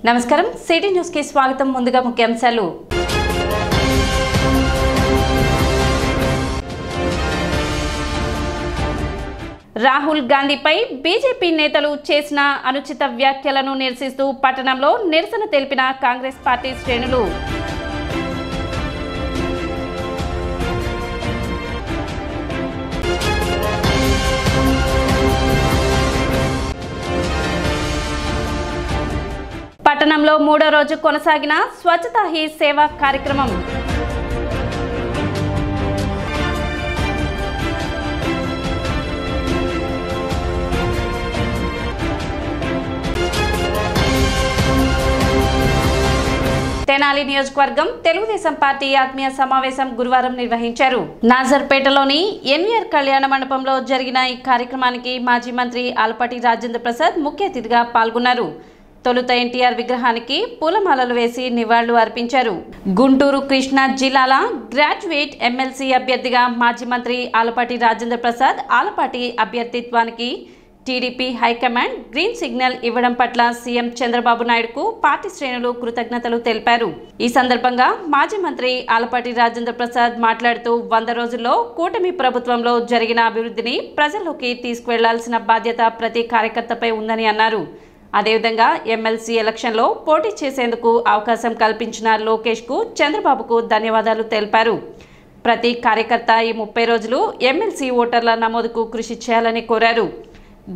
నమస్కారం city news కి స్వాగతం. ముందుగా ముఖ్యాంశాలు. రాహుల్ గాంధీపై బీజేపీ నేతలు చేసిన అనుచిత వ్యాఖ్యలను నిరసిస్తూ పట్టణంలో నిరసన తెలిపిన కాంగ్రెస్ పార్టీ శ్రేణులు. పట్టణంలో మూడో రోజు కొనసాగిన స్వచ్ఛతా హీ సేవ కార్యక్రమం. తెనాలి నియోజకవర్గం తెలుగుదేశం పార్టీ ఆత్మీయ సమావేశం గురువారం నిర్వహించారు. నాజర్పేటలోని ఎన్వీఆర్ కళ్యాణ మండపంలో జరిగిన ఈ కార్యక్రమానికి మాజీ మంత్రి ఆలపాటి రాజేంద్ర ప్రసాద్ ముఖ్య అతిథిగా పాల్గొన్నారు. తొలుత ఎన్టీఆర్ విగ్రహానికి పూలమాలలు వేసి నివాళులు అర్పించారు. గుంటూరు కృష్ణా జిల్లాల గ్రాడ్యుయేట్ ఎమ్మెల్సీ అభ్యర్థిగా మాజీ మంత్రి ఆలపాటి రాజేంద్ర ప్రసాద్ ఆలపాటి అభ్యర్థిత్వానికి టీడీపీ హైకమాండ్ గ్రీన్ సిగ్నల్ ఇవ్వడం పట్ల సీఎం చంద్రబాబు నాయుడుకు పార్టీ శ్రేణులు కృతజ్ఞతలు తెలిపారు. ఈ సందర్భంగా మాజీ మంత్రి ఆలపాటి రాజేంద్ర ప్రసాద్ మాట్లాడుతూ 100 రోజుల్లో కూటమి ప్రభుత్వంలో జరిగిన అభివృద్ధిని ప్రజల్లోకి తీసుకువెళ్లాల్సిన బాధ్యత ప్రతి కార్యకర్తపై ఉందని అన్నారు. అదేవిధంగా ఎమ్మెల్సీ ఎలక్షన్లో పోటీ చేసేందుకు అవకాశం కల్పించిన లోకేష్కు చంద్రబాబుకు ధన్యవాదాలు తెలిపారు. ప్రతి కార్యకర్త ఈ 30 రోజులు ఎమ్మెల్సీ ఓటర్ల నమోదుకు కృషి చేయాలని కోరారు.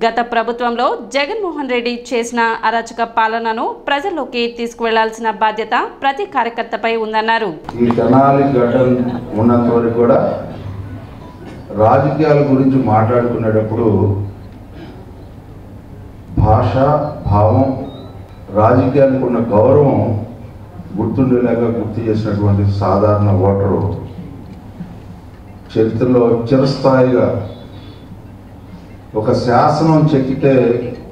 గత ప్రభుత్వంలో జగన్మోహన్ రెడ్డి చేసిన అరాచక పాలనను ప్రజల్లోకి తీసుకువెళ్లాల్సిన బాధ్యత ప్రతి కార్యకర్తపై ఉందన్నారు. ఈ తెనాలి ఘటన ఉన్నంత వరకు కూడా రాజకీయాల గురించి మాట్లాడుకునేటప్పుడు భాష, భావం, రాజకీయాలకు ఉన్న గౌరవం గుర్తుండేలాగా గుర్తు చేసినటువంటి సాధారణ ఓటరు చరిత్రలో చిరస్థాయిగా ఒక శాసనం చెక్కితే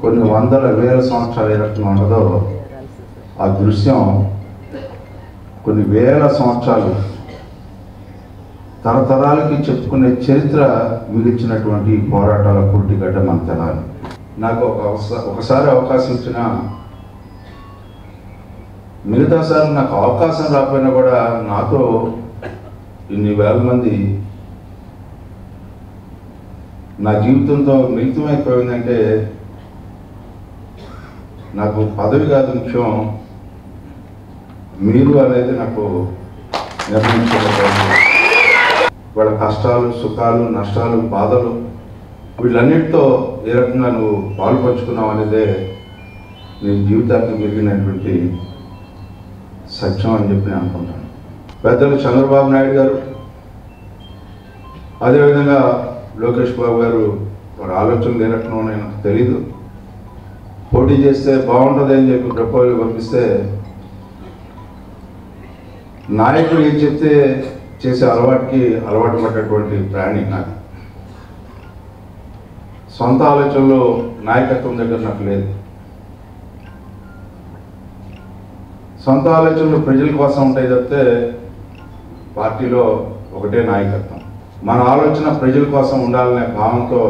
కొన్ని వందల వేల సంవత్సరాలు ఏ రకంగా ఉండదో ఆ దృశ్యం కొన్ని వేల సంవత్సరాలు తరతరాలకి చెప్పుకునే చరిత్ర మిగిల్చినటువంటి పోరాటాల పురిటిగడ్డ మన తెనాలి. నాకు ఒకసారి అవకాశం ఇచ్చిన మిగతాసారి నాకు అవకాశం రాకపోయినా కూడా నాతో ఇన్ని వేల మంది నా జీవితంతో మిళితమైపోయిందంటే నాకు పదవి కాదు ముఖ్యం, మీరు అనేది నాకు నిర్ణయించుకోలేదు. వాళ్ళ కష్టాలు, సుఖాలు, నష్టాలు, బాధలు వీళ్ళన్నిటితో ఏ రకంగా నువ్వు పాల్పంచుకున్నావు అనేదే నీ జీవితానికి మిగిలినటువంటి సత్యం అని చెప్పి నేను అనుకుంటాను. పెద్దలు చంద్రబాబు నాయుడు గారు, అదేవిధంగా లోకేష్ బాబు గారు వారి ఆలోచనలు ఏ రకంగా ఉన్నాయో నాకు తెలీదు. పోటీ చేస్తే బాగుంటుంది అని చెప్పి ప్రపోజల్ పంపిస్తే నాయకుడు ఏం చెప్తే చేసే అలవాటు పడ్డటువంటి ప్రాణి నాకు. సొంత ఆలోచనలో నాయకత్వం దగ్గర నాకు లేదు. సొంత ఆలోచనలు ప్రజల కోసం ఉంటాయి తప్పితే పార్టీలో ఒకటే నాయకత్వం. మన ఆలోచన ప్రజల కోసం ఉండాలనే భావంతో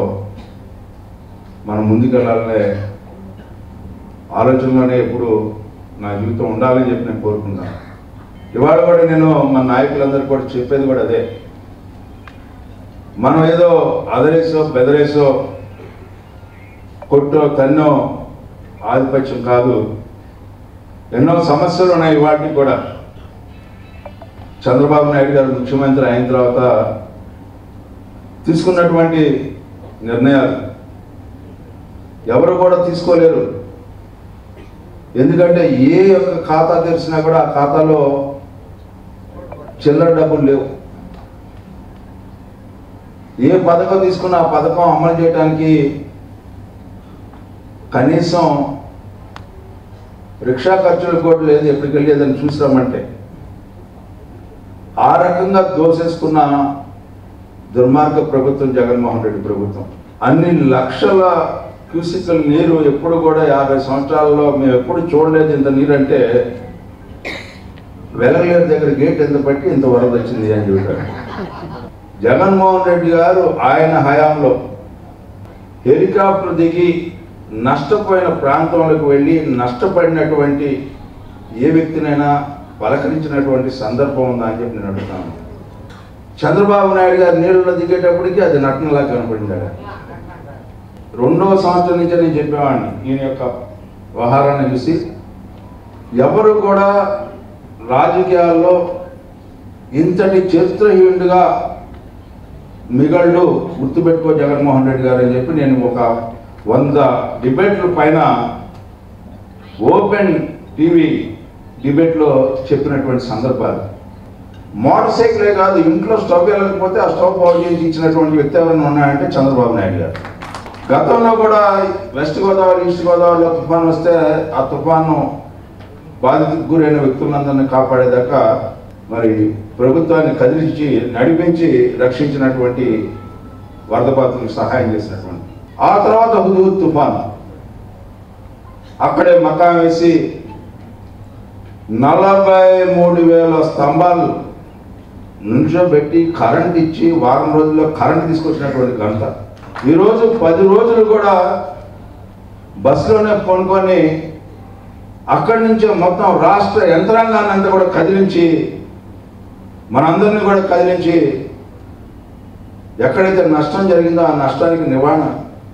మనం ముందుకెళ్ళాలనే ఆలోచనలోనే ఎప్పుడు నా జీవితం ఉండాలని చెప్పి నేను కోరుకుంటాను. ఇవాళ కూడా నేను మన నాయకులందరూ కూడా చెప్పేది కూడా అదే. మనం ఏదో అదరేసో బెదరేసో కొట్టో తన్నో ఆధిపత్యం కాదు. ఎన్నో సమస్యలు ఉన్నాయి. వాటికి కూడా చంద్రబాబు నాయుడు గారు ముఖ్యమంత్రి అయిన తర్వాత తీసుకున్నటువంటి నిర్ణయాలు ఎవరు కూడా తీసుకోలేరు. ఎందుకంటే ఏ యొక్క ఖాతా తెరిచినా కూడా ఆ ఖాతాలో చిల్లర డబ్బులు లేవు. ఏ పథకం తీసుకున్నా ఆ పథకం అమలు చేయడానికి కనీసం రిక్షా ఖర్చులు కూడా లేదు. ఎప్పటికి వెళ్ళేదని చూసినామంటే ఆ రకంగా దోసేసుకున్న దుర్మార్గ ప్రభుత్వం జగన్మోహన్ రెడ్డి ప్రభుత్వం. అన్ని లక్షల క్యూసికల్ నీరు ఎప్పుడు కూడా 50 సంవత్సరాల్లో మేము ఎప్పుడు చూడలేదు ఇంత నీరు. అంటే వెలగలేరు దగ్గర గేట్ ఎంత బట్టి ఇంత వరద వచ్చింది అని చెబుతారు. జగన్మోహన్ రెడ్డి గారు ఆయన హయాంలో హెలికాప్టర్ దిగి నష్టపోయిన ప్రాంతంలోకి వెళ్ళి నష్టపడినటువంటి ఏ వ్యక్తినైనా పలకరించినటువంటి సందర్భం ఉందా అని చెప్పి నేను అడుగుతాను. చంద్రబాబు నాయుడు గారు నీళ్ళలో దిగేటప్పటికీ అది నటనలా కనపడింది. రెండవ సంవత్సరం నుంచే నేను చెప్పేవాడిని, ఈయన యొక్క వ్యవహారాన్ని చూసి ఎవరు కూడా రాజకీయాల్లో ఇంతటి చరిత్రహీనుడిగా మిగళ్ళు గుర్తుపెట్టుకో జగన్మోహన్ రెడ్డి గారు అని చెప్పి నేను ఒక 100 డిబేట్ల పైన ఓపెన్ టీవీ డిబేట్లో చెప్పినటువంటి సందర్భాలు. మోటార్ సైకిలే కాదు, ఇంట్లో స్టవ్ వెళ్ళకపోతే ఆ స్టవ్ బాగు చేసి ఇచ్చినటువంటి వ్యక్తి ఎవరైనా ఉన్నాయంటే చంద్రబాబు నాయుడు గారు. గతంలో కూడా వెస్ట్ గోదావరి ఈస్ట్ గోదావరిలో తుఫాను వస్తే ఆ తుఫాను బాధితులకు గురైన వ్యక్తులందరినీ కాపాడేదాకా మరి ప్రభుత్వాన్ని కదిలించి నడిపించి రక్షించినటువంటి వరద బాధితులకు సహాయం చేసినటువంటి. ఆ తర్వాత హుదూద్ తుఫాను అక్కడే మకాం వేసి 43,000 స్తంభాలు నుంచోబెట్టి కరెంట్ ఇచ్చి వారం రోజుల్లో కరెంట్ తీసుకొచ్చినటువంటి ఘనత. ఈరోజు 10 రోజులు కూడా బస్సులోనే కొనుక్కొని అక్కడి నుంచే మొత్తం రాష్ట్ర యంత్రాంగాన్ని అంతా కూడా కదిలించి మనందరినీ కూడా కదిలించి ఎక్కడైతే నష్టం జరిగిందో ఆ నష్టానికి నివారణ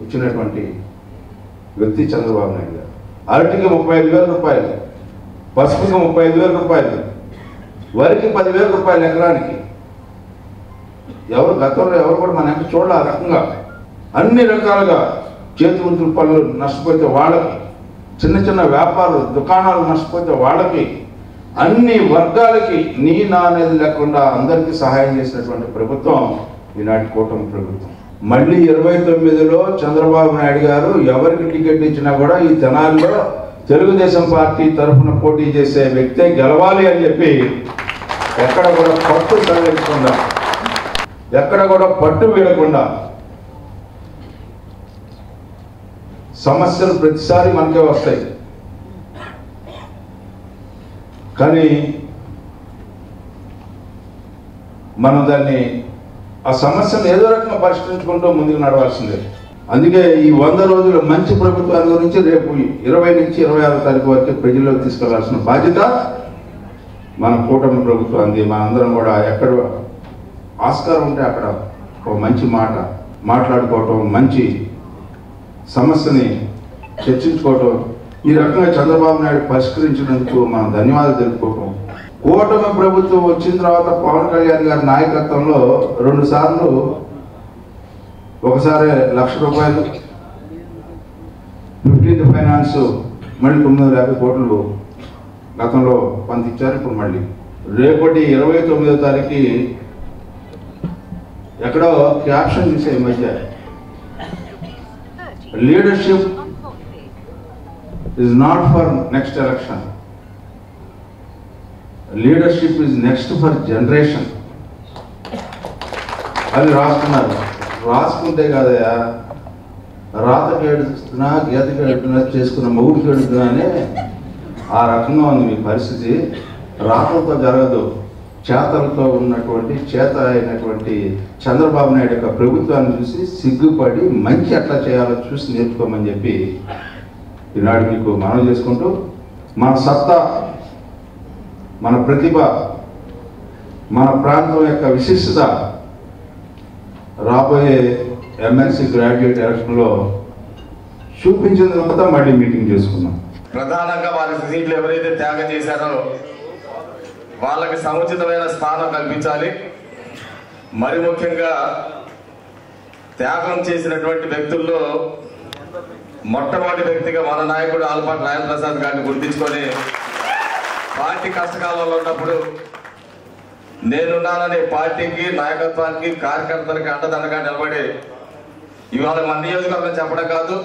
ఇచ్చినటువంటి వ్యక్తి చంద్రబాబు నాయుడు గారు. అరటికి 35,000 రూపాయలు, పసుపుకి 35,000 రూపాయలు, వరికి 10,000 రూపాయలు ఎకరానికి. ఎవరు గతంలో ఎవరు కూడా మన యొక్క చూడాలి. ఆ రకంగా అన్ని రకాలుగా చేతి వృత్తుల పనులు నష్టపోతే వాళ్ళకి, చిన్న చిన్న వ్యాపారాలు దుకాణాలు నష్టపోతే వాళ్ళకి, అన్ని వర్గాలకి నీ నా అనేది లేకుండా అందరికీ సహాయం చేసినటువంటి ప్రభుత్వం ఈనాటి కూటమి ప్రభుత్వం. మళ్ళీ 29లో చంద్రబాబు నాయుడు గారు ఎవరికి టికెట్ ఇచ్చినా కూడా ఈ తెనాలిలో తెలుగుదేశం పార్టీ తరఫున పోటీ చేసే వ్యక్తే గెలవాలి అని చెప్పి ఎక్కడ కూడా పట్టు తగ్గకుండా, ఎక్కడ కూడా పట్టు వీడకుండా, సమస్యలు ప్రతిసారి మనకే వస్తాయి కానీ మనం దాన్ని ఆ సమస్యను ఏదో రకంగా పరిష్కరించుకుంటూ ముందుకు నడవాల్సిందే. అందుకే ఈ 100 రోజుల మంచి ప్రభుత్వాన్ని గురించి రేపు 20 నుంచి 26 తారీఖు వరకు ప్రజల్లోకి తీసుకెళ్లాల్సిన బాధ్యత మన కూటమి ప్రభుత్వాన్ని. మనందరం కూడా ఎక్కడ ఆస్కారం ఉంటే అక్కడ ఒక మంచి మాట మాట్లాడుకోవటం, మంచి సమస్యని చర్చించుకోవటం, ఈ రకంగా చంద్రబాబు నాయుడు పరిష్కరించినందుకు మనం ధన్యవాదాలు తెలుపుకోవటం. కూటమి ప్రభుత్వం వచ్చిన తర్వాత పవన్ కళ్యాణ్ గారి నాయకత్వంలో 2 సార్లు, ఒకసారి 1,00,000 రూపాయలు 15th ఫైనాన్స్ మళ్ళీ 950 కోట్లు గతంలో కొంత ఇచ్చారు. ఇప్పుడు మళ్ళీ రేపటి 29వ తారీఖు ఎక్కడో క్యాప్షన్ చూసే ఈ మధ్య, leadership is not for next election, leadership is next for generation అని రాస్తున్నారు. రాసుకుంటే కాదయా, రాతకి ఏడుస్తున్నా గీతకి ఏడుతున్నా చేసుకున్న మొగుడికి ఏడుతున్నా అనే ఆ రకంగా ఉంది మీ పరిస్థితి. రాతలతో జరగదు, చేతలతో ఉన్నటువంటి చేత అయినటువంటి చంద్రబాబు నాయుడు యొక్క ప్రభుత్వాన్ని చూసి సిగ్గుపడి మంచి ఎట్లా చేయాలో చూసి నేర్చుకోమని చెప్పి ఈనాడు మీకు మనం చేసుకుంటూ, మన సత్తా, మన ప్రతిభ, మన ప్రాంతం యొక్క విశిష్టత రాబోయే ఎమ్మెల్సీ గ్రాడ్యుయేట్ ఎలక్షన్లో చూపించిన తర్వాత మళ్ళీ మీటింగ్ చేసుకున్నాం. ప్రధానంగా వారి సీట్లు ఎవరైతే త్యాగం చేశారో వాళ్ళకి సముచితమైన స్థానం కల్పించాలి. మరి ముఖ్యంగా త్యాగం చేసినటువంటి వ్యక్తుల్లో మొట్టమొదటి వ్యక్తిగా మన నాయకుడు ఆల్పాటి రాజేంద్ర ప్రసాద్ గారిని గుర్తించుకొని పార్టీ కష్టకాలంలో ఉన్నప్పుడు నేనున్నానని పార్టీకి, నాయకత్వానికి, కార్యకర్తలకి అండదండగా నిలబడి ఇవాళ మన నియోజకవర్గం చెప్పడం కాదు,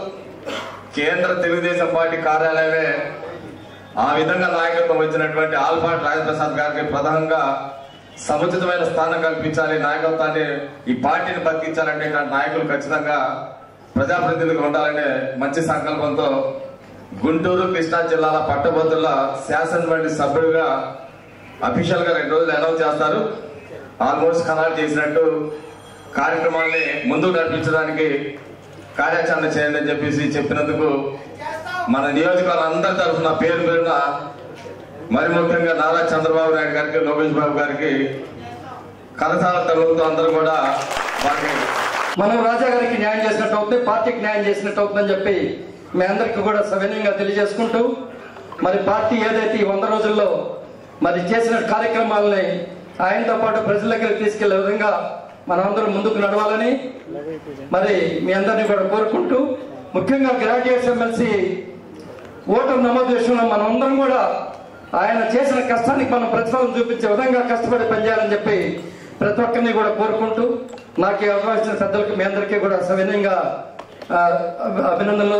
కేంద్ర తెలుగుదేశం పార్టీ కార్యాలయమే ఆ విధంగా నాయకత్వం వచ్చినటువంటి ఆల్పాటి రాజేంద్ర ప్రసాద్ గారికి ప్రధానంగా సముచితమైన స్థానం కల్పించాలి. నాయకత్వాన్ని, ఈ పార్టీని బతికించాలంటే నాయకులు ఖచ్చితంగా ప్రజాప్రతినిధులుగా ఉండాలనే మంచి సంకల్పంతో గుంటూరు, కృష్ణా జిల్లాల పట్టభద్రుల శాసనమండలి సభ్యుడిగా అఫీషియల్ గా 2 రోజులు అనౌన్స్ చేస్తారు. ఆల్మోస్ట్ ఖరారు చేసినట్టు కార్యక్రమాన్ని ముందుకు నడిపించడానికి కార్యాచరణ చేయండి అని చెప్పేసి చెప్పినందుకు మన నియోజకవర్గం అందరి తరఫున పేరు పేరున మరి ముఖ్యంగా నారా చంద్రబాబు నాయుడు గారికి, లోకేష్ బాబు గారికి కరతాళ తగులుతూ అందరూ కూడా వారికి మనం రాజా గారికి న్యాయం చేసినట్టు అవుతుంది, పార్టీకి న్యాయం చేసినట్టు అవుతుందని చెప్పి మీ అందరికీ కూడా సవినయంగా తెలియజేసుకుంటూ మరి పార్టీ ఏదైతే ఈ 100 రోజుల్లో మరి చేసిన కార్యక్రమాలని ఆయనతో పాటు ప్రజల దగ్గరికి తీసుకెళ్లే విధంగా మనమందరం ముందుకు నడవాలని మరి మీ అందరినీ కూడా కోరుకుంటూ, ముఖ్యంగా గ్రాడ్యుయేట్స్ ఎమ్మెల్సీ ఓటర్ నమోదు విషయంలో మనం అందరం కూడా ఆయన చేసిన కష్టానికి మనం ప్రతిఫలం చూపించే విధంగా కష్టపడి పనిచేయాలని చెప్పి ప్రతి ఒక్కరిని కూడా కోరుకుంటూ, నాకు అవకాశం పెద్దలకు మీ అందరికీ కూడా సవినయంగా అభినందనలు,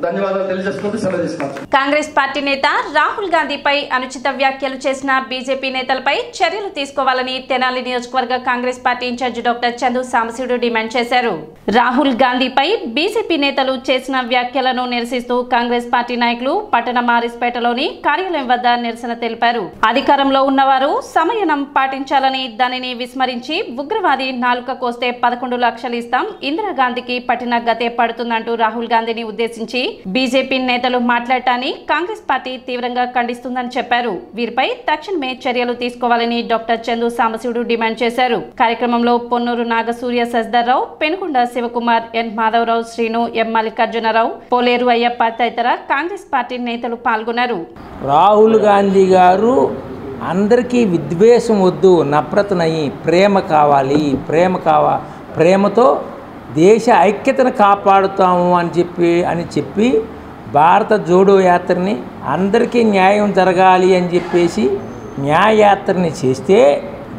ధన్యవాదాలు తెలియజేసుకుంటూ సెలవు తీసుకుంటాం. కాంగ్రెస్ పార్టీ నేత రాహుల్ గాంధీపై అనుచిత వ్యాఖ్యలు చేసిన బీజేపీ నేతలపై చర్యలు తీసుకోవాలని తెనాలి నియోజకవర్గ Congress party in charge doctor Chandu Sambasivudu demand చేశారు. రాహుల్ గాంధీపై బీజేపీ నేతలు చేసిన వ్యాఖ్యలను నిరసిస్తూ కాంగ్రెస్ పార్టీ నాయకులు పట్టణ మారిస్పేటలోని కార్యాలయం వద్ద నిరసన తెలిపారు. అధికారంలో ఉన్నవారు సమయనం పాటించాలని, దానిని విస్మరించి ఉగ్రవాది నాలుక కోస్తే 11 లక్షలు ఇస్తాం, ఇందిరాగాంధీకి పట్టిన గతే పడుతుందంటూ రాహుల్ గాంధీని ఉద్దేశించి బీజేపీ నేతలు మాట్లాడటాన్ని కాంగ్రెస్ పార్టీ తీవ్రంగా ఖండిస్తుందని చెప్పారు. వీరిపై తక్షణమే చర్యలు తీసుకోవాలని డాక్టర్ చందు సాంబశివుడు డిమాండ్ చేశారు. కార్యక్రమంలో పొన్నూరు నాగసూర్య శశిధర్రావు, పెనుకొండ శివకుమార్, ఎన్ మాధవరావు, శ్రీను, ఎం మల్లికార్జునరావు, పోలేరు అయ్యప్ప తదితర కాంగ్రెస్ పార్టీ నేతలు పాల్గొన్నారు. రాహుల్ గాంధీ గారు అందరికీ విద్వేషం వద్దు, నఫరతనయి ప్రేమ కావాలి, ప్రేమతో దేశ ఐక్యతను కాపాడుతాము అని చెప్పి భారత జోడో యాత్రని అందరికీ న్యాయం జరగాలి అని చెప్పేసి న్యాయయాత్రని చేస్తే,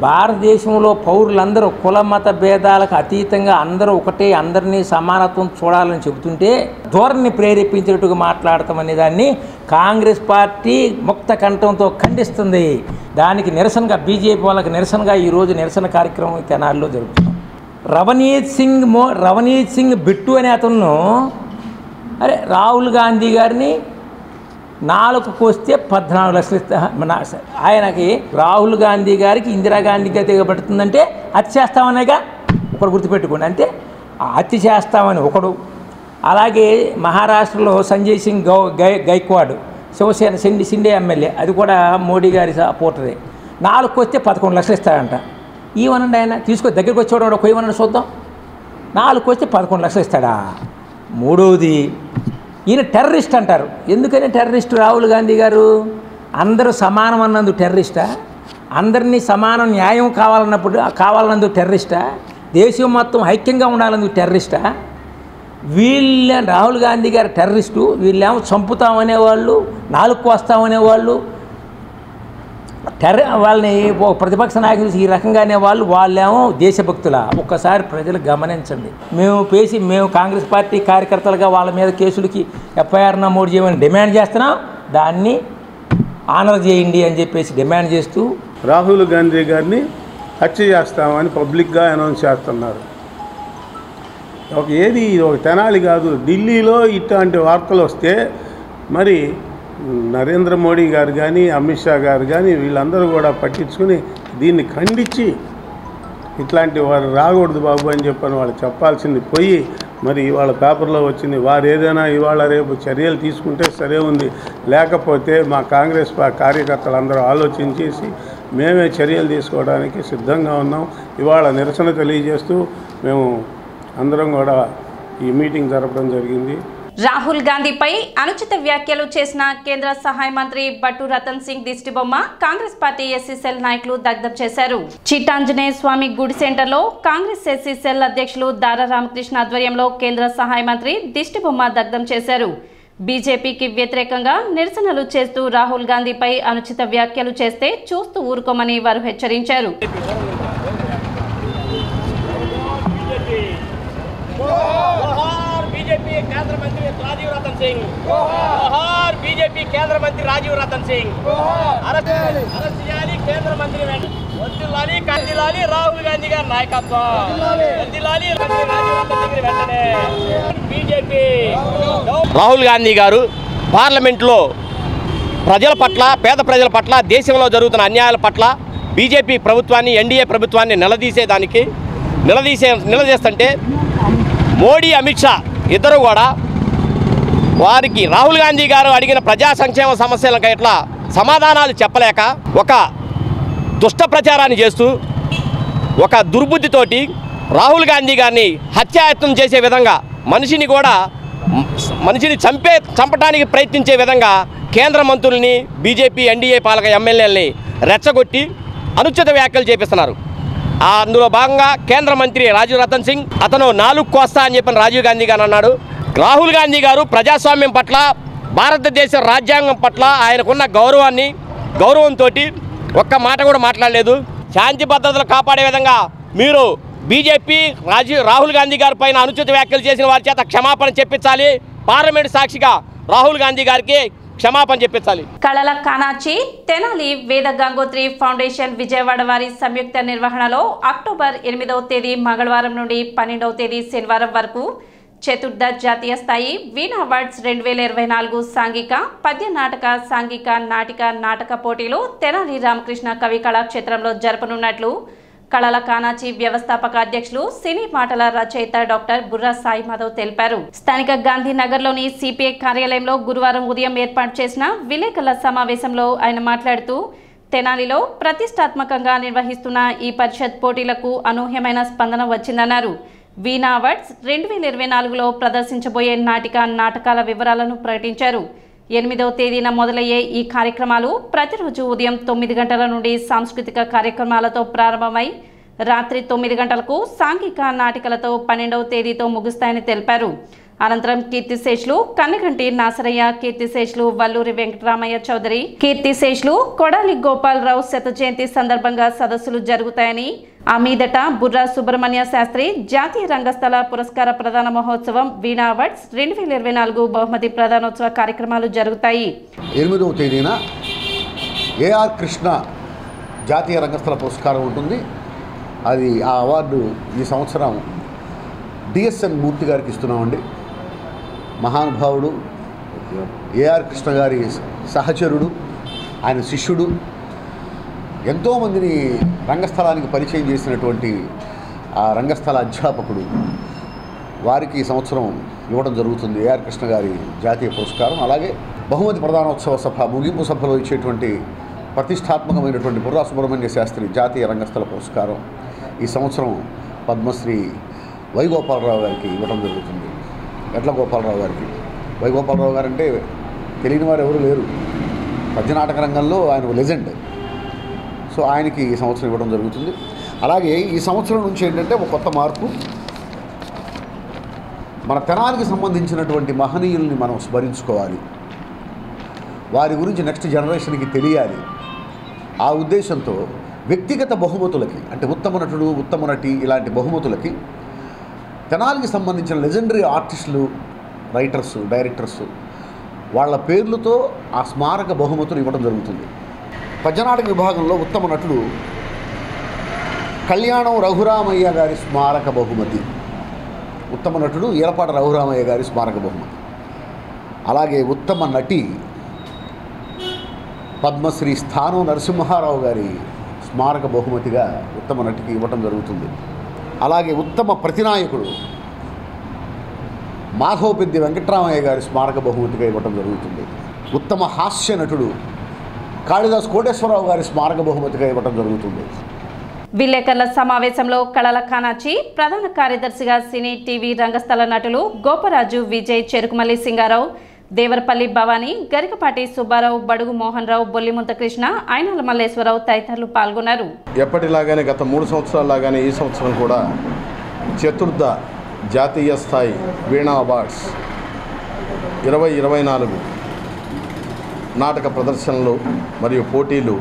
భారతదేశంలో పౌరులందరూ కుల మత భేదాలకు అతీతంగా అందరూ ఒకటే, అందరినీ సమానత్వం చూడాలని చెబుతుంటే ధోరణిని ప్రేరేపించినట్టుగా మాట్లాడతామనే దాన్ని కాంగ్రెస్ పార్టీ ముక్త కంఠంతో ఖండిస్తుంది. దానికి నిరసనగా బీజేపీ వాళ్ళకి నిరసనగా ఈరోజు నిరసన కార్యక్రమం తెనాలిలో జరుగుతుంది. రవనీత్ సింగ్ బిట్టు అనే అతను రాహుల్ గాంధీ గారిని నాలుగుకు వస్తే 14 లక్షలు ఇస్తా, ఆయనకి రాహుల్ గాంధీ గారికి ఇందిరాగాంధీగా తెగబడుతుందంటే హత్య చేస్తామనేగా ఒకడు గుర్తుపెట్టుకోండి. అంటే హత్య చేస్తామని ఒకడు. అలాగే మహారాష్ట్రలో సంజయ్ సింగ్ గైక్వాడ్ శివసేన సిండే ఎమ్మెల్యే, అది కూడా మోడీ గారి సపోర్టరే. 4కు వస్తే 11 లక్షలు ఇస్తాడంట. ఈవనండి ఆయన దగ్గరికి వచ్చేవాడు కొయ్యమని చూద్దాం. 4కు వస్తే 11 లక్షలు ఇస్తాడా? మూడవది, ఈయన టెర్రరిస్ట్ అంటారు. ఎందుకని టెర్రరిస్ట్ రాహుల్ గాంధీ గారు? అందరూ సమానం అన్నందుకు టెర్రరిస్టా? అందరినీ సమానం న్యాయం కావాలన్నందుకు టెర్రరిస్టా? దేశం మొత్తం ఐక్యంగా ఉండాలన్నందుకు టెర్రరిస్టా? రాహుల్ గాంధీ గారు టెర్రరిస్టు, వీళ్ళేమో చంపుతామనేవాళ్ళు, 4కు వస్తామనేవాళ్ళు, వాళ్ళని ప్రతిపక్ష నాయకులు ఈ రకంగానే వాళ్ళేమో దేశభక్తుల. ఒక్కసారి ప్రజలు గమనించండి. మేము కాంగ్రెస్ పార్టీ కార్యకర్తలుగా వాళ్ళ మీద కేసులకి ఎఫ్ఐఆర్ నమోదు చేయమని డిమాండ్ చేస్తున్నాం. దాన్ని ఆనర్ చేయండి అని చెప్పేసి డిమాండ్ చేస్తూ రాహుల్ గాంధీ గారిని హత్య చేస్తామని పబ్లిక్గా అనౌన్స్ చేస్తున్నారు. ఒక తెనాలి కాదు, ఢిల్లీలో ఇట్లాంటి వార్తలు వస్తే మరి నరేంద్ర మోడీ గారు కానీ, అమిత్ షా గారు కానీ వీళ్ళందరూ కూడా పట్టించుకుని దీన్ని ఖండించి ఇట్లాంటి వారు రాకూడదు బాబు అని చెప్పని వాళ్ళు చెప్పాల్సింది పోయి, మరి ఇవాళ పేపర్లో వచ్చింది. వారు ఏదైనా ఇవాళ రేపు చర్యలు తీసుకుంటే సరే ఉంది, లేకపోతే మా కాంగ్రెస్ కార్యకర్తలందరూ ఆలోచించేసి మేమే చర్యలు తీసుకోవడానికి సిద్ధంగా ఉన్నాం. ఇవాళ నిరసన తెలియజేస్తూ మేము అందరం కూడా ఈ మీటింగ్ జరపడం జరిగింది. రాహుల్ గాంధీపై అనుచిత వ్యాఖ్యలు చేసిన కేంద్ర సహాయ మంత్రి బట్టు రతన్ సింగ్ దిష్టిబొమ్మ కాంగ్రెస్ పార్టీ ఎస్సీ సెల్ నాయకులు దగ్ధం చేశారు. చిట్టాంజనేయ స్వామి గుడి సెంటర్లో కాంగ్రెస్ ఎస్సీ సెల్ అధ్యక్షులు దారా రామకృష్ణ ఆధ్వర్యంలో కేంద్ర సహాయ మంత్రి దిష్టిబొమ్మ దగ్ధం చేశారు. బీజేపీకి వ్యతిరేకంగా నిరసనలు చేస్తూ రాహుల్ గాంధీపై అనుచిత వ్యాఖ్యలు చేస్తే చూస్తూ ఊరుకోమని వారు హెచ్చరించారు. కేంద్ర మంత్రి రాజీవ్ రతన్ సింగ్, జోహార్ బీజేపీ కేంద్ర మంత్రి రాజీవ్ రతన్ సింగ్, అరెస్ట్ చేయాలి కేంద్ర మంత్రి, వదిలాలి కందిలాలి రాహుల్ గాంధీ గారి నాయకత్వం, వదిలాలి రాజీవ్ రతన్ సింగ్ వెంటనే. బీజేపీ రాహుల్ గాంధీ గారు పార్లమెంట్లో ప్రజల పట్ల, పేద ప్రజల పట్ల, దేశంలో జరుగుతున్న అన్యాయాల పట్ల బీజేపీ ప్రభుత్వాన్ని, ఎన్డీఏ ప్రభుత్వాన్ని నిలదీస్తుంటే మోడీ, అమిత్ షా ఇద్దరు కూడా వారికి రాహుల్ గాంధీ గారు అడిగిన ప్రజా సంక్షేమ సమస్యలకు ఇట్లా సమాధానాలు చెప్పలేక ఒక దుష్ట ప్రచారాన్ని చేస్తూ ఒక దుర్బుద్ధితోటి రాహుల్ గాంధీ గారిని హత్యాయత్నం చేసే విధంగా మనిషిని చంపడానికి ప్రయత్నించే విధంగా కేంద్ర మంత్రుల్ని బీజేపీ ఎన్డీఏ పాలక ఎమ్మెల్యేలని రెచ్చగొట్టి అనుచిత వ్యాఖ్యలు చేపిస్తున్నారు. అందులో భాగంగా కేంద్ర మంత్రి రాజీవ్ రతన్ సింగ్ అతను 4 కోస్తా అని చెప్పిన రాజీవ్ గాంధీ గారు అన్నాడు. రాహుల్ గాంధీ గారు ప్రజాస్వామ్యం పట్ల భారతదేశ రాజ్యాంగం పట్ల ఆయనకున్న గౌరవంతో ఒక్క మాట కూడా మాట్లాడలేదు. శాంతి భద్రతలు కాపాడే విధంగా మీరు బీజేపీ రాహుల్ గాంధీ గారి పైన అనుచిత వ్యాఖ్యలు చేసిన వారి చేత క్షమాపణ చెప్పించాలి. పార్లమెంట్ సాక్షిగా రాహుల్ గాంధీ గారికి క్షమాపణ చెప్పించాలి. కళల కానాచి తెనాలి వేద గంగోత్రి ఫౌండేషన్ విజయవాడ వారి సంయుక్త నిర్వహణలో అక్టోబర్ 8వ తేదీ మంగళవారం నుండి 12వ తేదీ శనివారం వరకు చతుర్థ జాతీయ స్థాయి వీణా అవార్డ్స్ 2024 సాంఘిక పద్య నాటక సాంఘిక నాటక పోటీలు తెనాలి రామకృష్ణ కవి కళాక్షేత్రంలో జరపనున్నట్లు కళల కానాచి వ్యవస్థాపక అధ్యక్షులు సినీ మాటల రచయిత డాక్టర్ బుర్రా సాయి మాధవ్ తెలిపారు. స్థానిక గాంధీనగర్లోని సిపిఐ కార్యాలయంలో గురువారం ఉదయం ఏర్పాటు చేసిన విలేకరుల సమావేశంలో ఆయన మాట్లాడుతూ తెనాలిలో ప్రతిష్టాత్మకంగా నిర్వహిస్తున్న ఈ పరిషత్ పోటీలకు అనూహ్యమైన స్పందన వచ్చిందన్నారు. వీణా అవార్డ్స్ 2024లో ప్రదర్శించబోయే నాటకాల వివరాలను ప్రకటించారు. 8వ తేదీన మొదలయ్యే ఈ కార్యక్రమాలు ప్రతిరోజు ఉదయం 9 గంటల నుండి సాంస్కృతిక కార్యక్రమాలతో ప్రారంభమై రాత్రి 9 గంటలకు సాంఘిక నాటికలతో 12వ తేదీతో ముగుస్తాయని తెలిపారు. అనంతరం కీర్తిశేషులు కన్నగంటి నాసరయ్య, కీర్తిశేషులు వల్లూరి వెంకటరామయ్య చౌదరి, కీర్తిశేషులు కొడాలి గోపాలరావు శత జయంతి సందర్భంగా సదస్సులు జరుగుతాయని, ఆ మీదట బుర్రా సుబ్రహ్మణ్య శాస్త్రి జాతీయ రంగస్థల పురస్కార ప్రదాన మహోత్సవం వీణా అవార్డ్స్ 2024 బహుమతి ప్రదానోత్సవ కార్యక్రమాలు జరుగుతాయి. 8వ తేదీన ఏఆర్ కృష్ణ జాతీయ రంగస్థల పురస్కారం ఉంటుంది. అది ఆ అవార్డు ఈ సంవత్సరం డిఎస్ఎన్ మూర్తి గారికి ఇస్తున్నామండి. మహానుభావుడు, ఏఆర్ కృష్ణ గారి సహచరుడు, ఆయన శిష్యుడు, ఎంతోమందిని రంగస్థలానికి పరిచయం చేసినటువంటి ఆ రంగస్థల అధ్యాపకుడు, వారికి ఈ సంవత్సరం ఇవ్వడం జరుగుతుంది ఏఆర్ కృష్ణ గారి జాతీయ పురస్కారం. అలాగే బహుమతి ప్రధానోత్సవ సభ ముగింపు సభలో ఇచ్చేటువంటి ప్రతిష్టాత్మకమైనటువంటి బుర్రా సుబ్రహ్మణ్య శాస్త్రి జాతీయ రంగస్థల పురస్కారం ఈ సంవత్సరం పద్మశ్రీ వైగోపాలరావు గారికి ఇవ్వడం జరుగుతుంది. ఎట్ల గోపాలరావు గారికి. వైగోపాలరావు గారు అంటే తెలియని వారు ఎవరు లేరు. పద్యనాటక రంగంలో ఆయన లెజెండ్. సో ఆయనకి ఈ సంవత్సరం ఇవ్వడం జరుగుతుంది. అలాగే ఈ సంవత్సరం నుంచి ఏంటంటే ఒక కొత్త మార్పు, మన తెనాలికి సంబంధించినటువంటి మహనీయుల్ని మనం స్మరించుకోవాలి, వారి గురించి నెక్స్ట్ జనరేషన్కి తెలియాలి. ఆ ఉద్దేశంతో వ్యక్తిగత బహుమతులకి, అంటే ఉత్తమ నటుడు, ఉత్తమ నటి, ఇలాంటి బహుమతులకి తెనాలికి సంబంధించిన లెజెండరీ ఆర్టిస్టులు, రైటర్సు, డైరెక్టర్సు వాళ్ళ పేర్లతో ఆ స్మారక బహుమతులు ఇవ్వడం జరుగుతుంది. పద్యనాటక విభాగంలో ఉత్తమ నటుడు కళ్యాణం రఘురామయ్య గారి స్మారక బహుమతి, ఉత్తమ నటుడు ఈలపాట రఘురామయ్య గారి స్మారక బహుమతి. అలాగే ఉత్తమ నటి పద్మశ్రీ స్థానం నరసింహారావు గారి స్మారక బహుమతిగా ఉత్తమ నటికి ఇవ్వటం జరుగుతుంది. అలాగే ఉత్తమ ప్రతినాయకుడు మాధవపెద్ది వెంకటరామయ్య గారి స్మారక బహుమతిగా ఇవ్వటం జరుగుతుంది. ఉత్తమ హాస్య నటుడు కాళిదాస్ కోటేశ్వరరావు గారి స్మారక బహుమతిగా ఇవ్వటం జరుగుతుంది. విలేకరుల సమావేశంలో కళల కానాచి ప్రధాన కార్యదర్శిగా సినీ టీవీ రంగస్థల నటులు గోపరాజు, విజయ్, చెరుకుమల్లి సింగారావు, దేవరపల్లి భవానీ, గరికపాటి సుబ్బారావు, బడుగు మోహన్ రావు, బొల్లిముంత కృష్ణ, అయినాల మల్లేశ్వరరావు తదితరులు పాల్గొన్నారు. ఎప్పటిలాగానే గత 3 సంవత్సరాల్లాగానే ఈ సంవత్సరం కూడా చతుర్థ జాతీయ స్థాయి వీణా అవార్డ్స్ 2024 నాటక ప్రదర్శనలు మరియు పోటీలు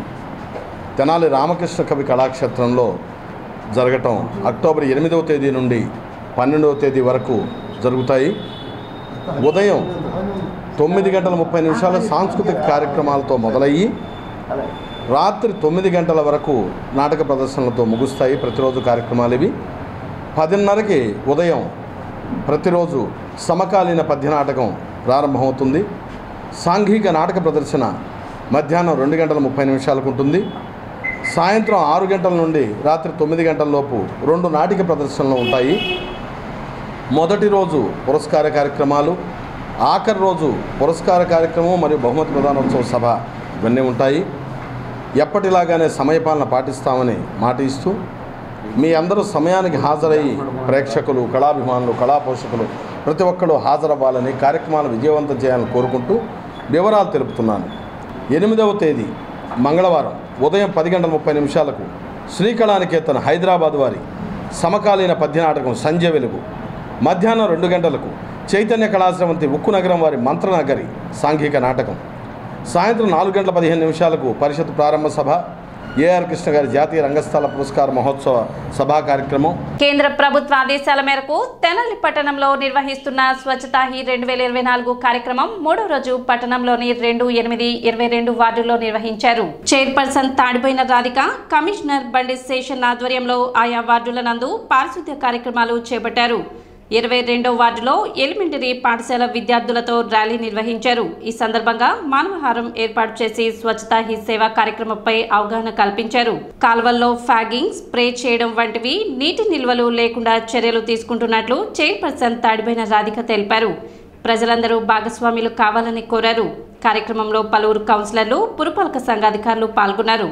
తెనాలి రామకృష్ణ కవి కళాక్షేత్రంలో జరగటం అక్టోబర్ 8వ తేదీ నుండి 12వ తేదీ వరకు జరుగుతాయి. ఉదయం 9:30 సాంస్కృతిక కార్యక్రమాలతో మొదలయ్యి రాత్రి 9 గంటల వరకు నాటక ప్రదర్శనలతో ముగుస్తాయి. ప్రతిరోజు కార్యక్రమాలు ఇవి. 10:30కి ఉదయం ప్రతిరోజు సమకాలీన పద్యనాటకం ప్రారంభమవుతుంది. సాంఘిక నాటక ప్రదర్శన మధ్యాహ్నం 2:30 ఉంటుంది. సాయంత్రం 6 గంటల నుండి రాత్రి 9 గంటల లోపు 2 నాటిక ప్రదర్శనలు ఉంటాయి. మొదటి రోజు పురస్కార కార్యక్రమాలు, ఆఖరి రోజు పురస్కార కార్యక్రమం మరియు బహుమతి ప్రదానోత్సవ సభ ఇవన్నీ ఉంటాయి. ఎప్పటిలాగానే సమయపాలన పాటిస్తామని మాట ఇస్తూ మీ అందరూ సమయానికి హాజరయ్యి ప్రేక్షకులు, కళాభిమానులు, కళా పోషకులు ప్రతి ఒక్కరూ హాజరవ్వాలని, కార్యక్రమాలు విజయవంతం చేయాలని కోరుకుంటూ వివరాలు తెలుపుతున్నాను. 8వ తేదీ మంగళవారం ఉదయం 10:30 శ్రీకళానికేతన్ హైదరాబాద్ వారి సమకాలీన పద్యనాటకం సంధ్య వెలుగు, మధ్యాహ్నం 2 గంటలకు చైతన్య కళాశ్రవంతి ఉక్కు నగరం వారి మంత్రనగరి సాంఘిక నాటకం, సాయంత్రం 4:15 పరిషత్ ప్రారంభ సభ, ఏఆర్ కృష్ణ గారి జాతీయ రంగస్థల పురస్కార మహోత్సవ సభా కార్యక్రమం. కేంద్ర ప్రభుత్వ ఆదేశాల మేరకు తెనాలి పట్టణంలో నిర్వహిస్తున్న స్వచ్ఛతా హీ 2024 కార్యక్రమం 3వ రోజు పట్టణంలోని 2, 8, 22 వార్డుల్లో నిర్వహించారు. చైర్పర్సన్ తాడిపోయిన రాధిక, కమిషనర్ బండి శేషన్ ఆధ్వర్యంలో ఆయా వార్డుల నందు పారిశుద్ధ్య కార్యక్రమాలు చేపట్టారు. 22వ వార్డులో ఎలిమెంటరీ పాఠశాల విద్యార్థులతో ర్యాలీ నిర్వహించారు. ఈ సందర్భంగా మానవహారం ఏర్పాటు చేసి స్వచ్ఛతా హీ సేవా కార్యక్రమంపై అవగాహన కల్పించారు. కాల్వల్లో ఫ్యాగింగ్, స్ప్రే చేయడం వంటివి నీటి నిల్వలు లేకుండా చర్యలు తీసుకుంటున్నట్లు చైర్పర్సన్ తాడిపోయిన రాధిక తెలిపారు. ప్రజలందరూ భాగస్వాములు కావాలని కోరారు. కార్యక్రమంలో పలువురు కౌన్సిలర్లు, పురపాలక సంఘాధికారులు పాల్గొన్నారు.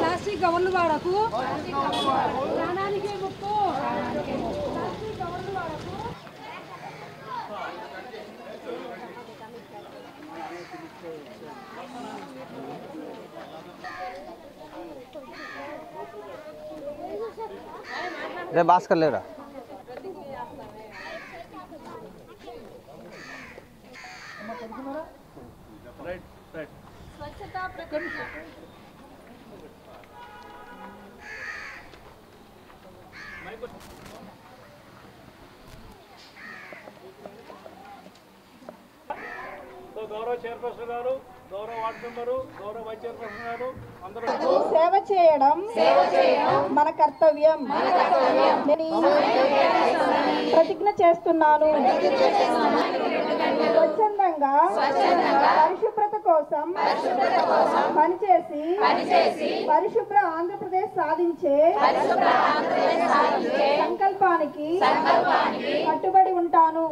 ప్లాస్టిక్ కవర్లు వాడకు, ప్రాణానికి ముప్పు. రే భాస్కర్ లేరా స్వచ్ఛతా ప్రకటన గౌరవ చైర్పర్సన్ గారు, గౌరవ వార్డు మెంబరు, గౌరవ వైస్ చైర్పర్సన్ గారు అందరూ సేవ చేయడం మన కర్తవ్యం. నేను ప్రతిజ్ఞ చేస్తున్నాను. స్వచ్ఛందంగా పరిశుభ్రత కోసం పనిచేసి పరిశుభ్ర ఆంధ్రప్రదేశ్ సాధించే సంకల్పానికి కట్టుబడి ఉంటాను.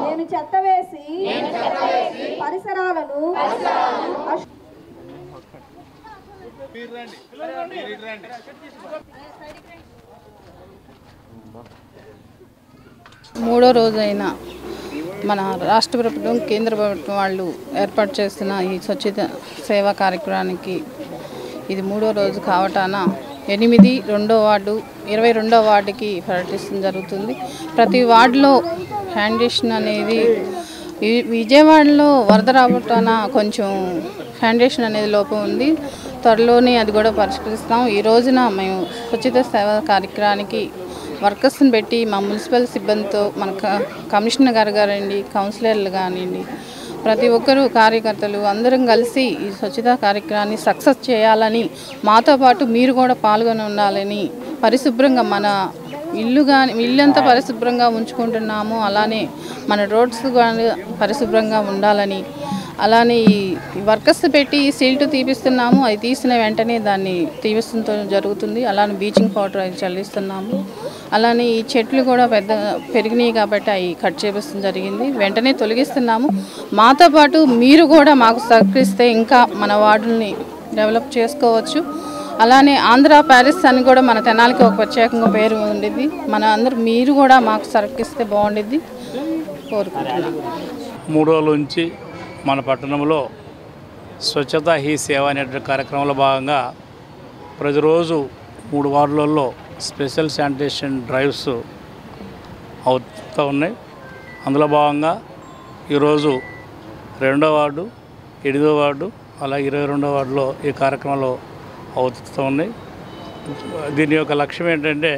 నేను చెత్త వేసి పరిసరాలను మూడో రోజైన మన రాష్ట్ర ప్రభుత్వం, కేంద్ర ప్రభుత్వం వాళ్ళు ఏర్పాటు చేస్తున్న ఈ స్వచ్ఛత సేవా కార్యక్రమానికి ఇది మూడో రోజు కావటాన 8, 2వ వార్డు, 22వ వార్డుకి పర్యటించడం జరుగుతుంది. ప్రతి వార్డులో శానిటేషన్ అనేది విజయవాడలో వరద రావటాన కొంచెం శానిటేషన్ అనేది లోపం ఉంది. త్వరలోనే అది కూడా పరిష్కరిస్తాం. ఈ రోజున మేము స్వచ్ఛత సేవా కార్యక్రమానికి వర్కర్స్ని పెట్టి మా మున్సిపల్ సిబ్బందితో, మన కమిషనర్ గారు కానివ్వండి, కౌన్సిలర్లు కానివ్వండి, ప్రతి ఒక్కరూ కార్యకర్తలు అందరం కలిసి ఈ స్వచ్ఛతా కార్యక్రమాన్ని సక్సెస్ చేయాలని, మాతో పాటు మీరు కూడా పాల్గొని ఉండాలని, పరిశుభ్రంగా మన ఇల్లంతా పరిశుభ్రంగా ఉంచుకుంటున్నాము, అలానే మన రోడ్స్ కూడా పరిశుభ్రంగా ఉండాలని, అలానే ఈ వర్కర్స్ పెట్టి సీల్టు తీపిస్తున్నాము. అది తీసిన వెంటనే దాన్ని తీపిస్తుంతో జరుగుతుంది. అలానే బ్లీచింగ్ పౌడర్ అది చల్లిస్తున్నాము. అలానే ఈ చెట్లు కూడా పెద్ద పెరిగినాయి కాబట్టి అవి కట్ చేపిస్తడం జరిగింది. వెంటనే తొలగిస్తున్నాము. మాతో పాటు మీరు కూడా మాకు సహకరిస్తే ఇంకా మన వార్డుల్ని డెవలప్ చేసుకోవచ్చు. అలానే ఆంధ్ర ప్యారిస్ అని కూడా మన తెనాలికి ఒక ప్రత్యేకంగా పేరు ఉండిద్ది. మన అందరూ మీరు కూడా మాకు సహకరిస్తే బాగుండిద్ది కోరుకుంటున్నాను. 3 రోజుల నుంచి మన పట్టణంలో స్వచ్ఛతా హీ సేవ అనేటువంటి కార్యక్రమంలో భాగంగా ప్రతిరోజు 3 వార్డులలో స్పెషల్ శానిటేషన్ డ్రైవ్స్ అవుతూ ఉన్నాయి. అందులో భాగంగా ఈరోజు 2వ వార్డు, 8వ వార్డు, అలాగే 22వ వార్డులో ఈ కార్యక్రమంలో అవుతూ ఉన్నాయి. దీని యొక్క లక్ష్యం ఏంటంటే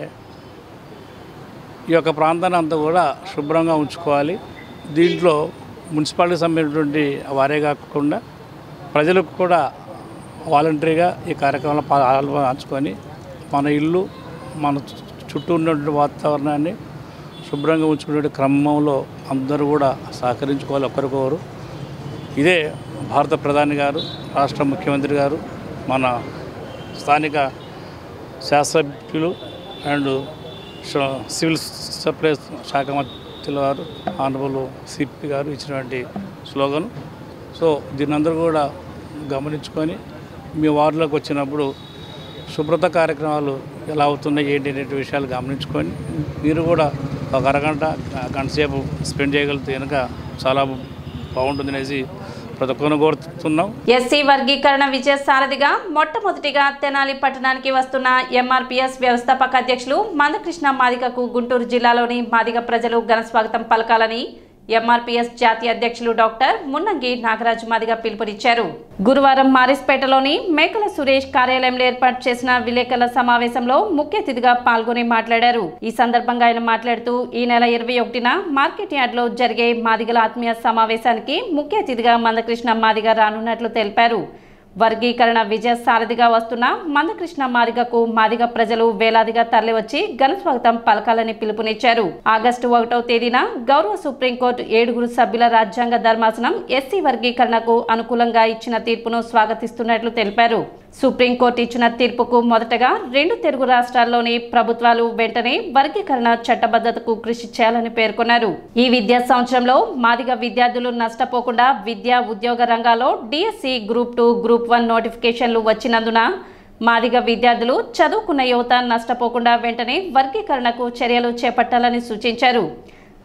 ఈ యొక్క ప్రాంతాన్ని అంతా కూడా శుభ్రంగా ఉంచుకోవాలి. దీంట్లో మున్సిపాలిటీకి సంబంధించినటువంటి వారే కాకుండా ప్రజలకు కూడా వాలంటరీగా ఈ కార్యక్రమంలో పాల్గొంచుకొని మన ఇల్లు మన చుట్టూ ఉన్నటువంటి వాతావరణాన్ని శుభ్రంగా ఉంచుకునే క్రమంలో అందరూ కూడా సహకరించుకోవాలి ఒకరికొకరు. ఇదే భారత ప్రధాని గారు, రాష్ట్ర ముఖ్యమంత్రి గారు, మన స్థానిక శాసనసభ్యులు అండ్ సివిల్ సప్లైస్ శాఖ మంత్రుల గారు, ఆనరబుల్ సిపి గారు ఇచ్చినటువంటి స్లోగన్. సో దీన్ని అందరూ కూడా గమనించుకొని మీ వార్డులోకి వచ్చినప్పుడు శుభ్రత కార్యక్రమాలు ఎలా అవుతున్నాయి ఏంటి అనే విషయాలు గమనించుకొని మీరు కూడా ఒక అరగంట గంట సేపు స్పెండ్ చేయగలిగితే కనుక చాలా బాగుంటుంది అనేసి ప్రతి ఒక్కరిని కోరుతున్నాం. ఎస్సీ వర్గీకరణ విజయ సారథిగా మొట్టమొదటిగా తెనాలి పట్టణానికి వస్తున్న ఎంఆర్పీఎస్ వ్యవస్థాపక అధ్యక్షులు మందకృష్ణ మాదిగకు గుంటూరు జిల్లాలోని మాదిగ ప్రజలు ఘన స్వాగతం పలకాలని ఎంఆర్పీఎస్ జాతీయ అధ్యక్షులు డాక్టర్ మున్నంగి నాగరాజు మాదిగ పిలుపునిచ్చారు. గురువారం మారిస్పేటలోని మేకల సురేష్ కార్యాలయంలో ఏర్పాటు చేసిన విలేకరుల సమావేశంలో ముఖ్య అతిథిగా పాల్గొని మాట్లాడారు. ఈ సందర్భంగా ఆయన మాట్లాడుతూ ఈ నెల 21న మార్కెట్ యార్డ్లో జరిగే మాదిగల ఆత్మీయ సమావేశానికి ముఖ్య అతిథిగా మందకృష్ణ మాదిగ రానున్నట్లు తెలిపారు. వర్గీకరణ విజయ సారథిగా వస్తున్న మందకృష్ణ మాదిగకు మాదిగ ప్రజలు వేలాదిగా తరలివచ్చి ఘనస్వాగతం పలకాలని పిలుపునిచ్చారు. ఆగస్టు 1వ తేదీన గౌరవ సుప్రీంకోర్టు 7 సభ్యుల రాజ్యాంగ ధర్మాసనం ఎస్సీ వర్గీకరణకు అనుకూలంగా ఇచ్చిన తీర్పును స్వాగతిస్తున్నట్లు తెలిపారు. సుప్రీంకోర్టు ఇచ్చిన తీర్పుకు మొదటగా 2 తెలుగు రాష్ట్రాల్లోని ప్రభుత్వాలు వెంటనే వర్గీకరణ చట్టబద్ధతకు కృషి చేయాలని పేర్కొన్నారు. ఈ విద్యా సంవత్సరంలో మాదిగ విద్యార్థులు నష్టపోకుండా విద్యా ఉద్యోగ రంగాల్లో డిఎస్సి గ్రూప్ 2 గ్రూప్ 1 నోటిఫికేషన్లు వచ్చినందున మాదిగ విద్యార్థులు చదువుకున్న యువత నష్టపోకుండా వెంటనే వర్గీకరణకు చర్యలు చేపట్టాలని సూచించారు.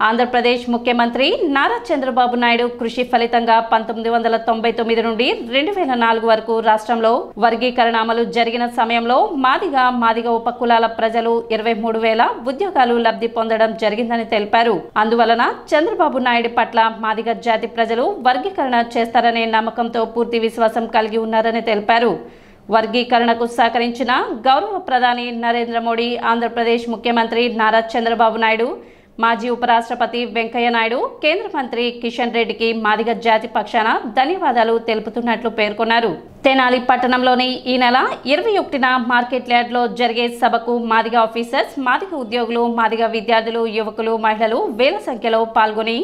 ఆంధ్రప్రదేశ్ ముఖ్యమంత్రి నారా చంద్రబాబు నాయుడు కృషి ఫలితంగా 1999 నుండి 2004 వరకు రాష్ట్రంలో వర్గీకరణ అమలు జరిగిన సమయంలో మాదిగ ఉపకులాల ప్రజలు 23,000 ఉద్యోగాలు లబ్ధి పొందడం జరిగిందని తెలిపారు. అందువలన చంద్రబాబు నాయుడు పట్ల మాదిగ జాతి ప్రజలు వర్గీకరణ చేస్తారనే నమ్మకంతో పూర్తి విశ్వాసం కలిగి ఉన్నారని తెలిపారు. వర్గీకరణకు సహకరించిన గౌరవ ప్రధాని నరేంద్ర మోడీ, ఆంధ్రప్రదేశ్ ముఖ్యమంత్రి నారా చంద్రబాబు నాయుడు, మాజీ ఉపరాష్ట్రపతి వెంకయ్య నాయుడు, కేంద్ర మంత్రి కిషన్ రెడ్డికి మాదిగ జాతి పక్షాన ధన్యవాదాలు తెలుపుతున్నట్లు పేర్కొన్నారు. తెనాలి పట్టణంలోని ఈ నెల 21న మార్కెట్ యార్డ్లో జరిగే సభకు మాదిగ ఆఫీసర్స్, మాదిగ ఉద్యోగులు, మాదిగ విద్యార్థులు, యువకులు, మహిళలు వేల సంఖ్యలో పాల్గొని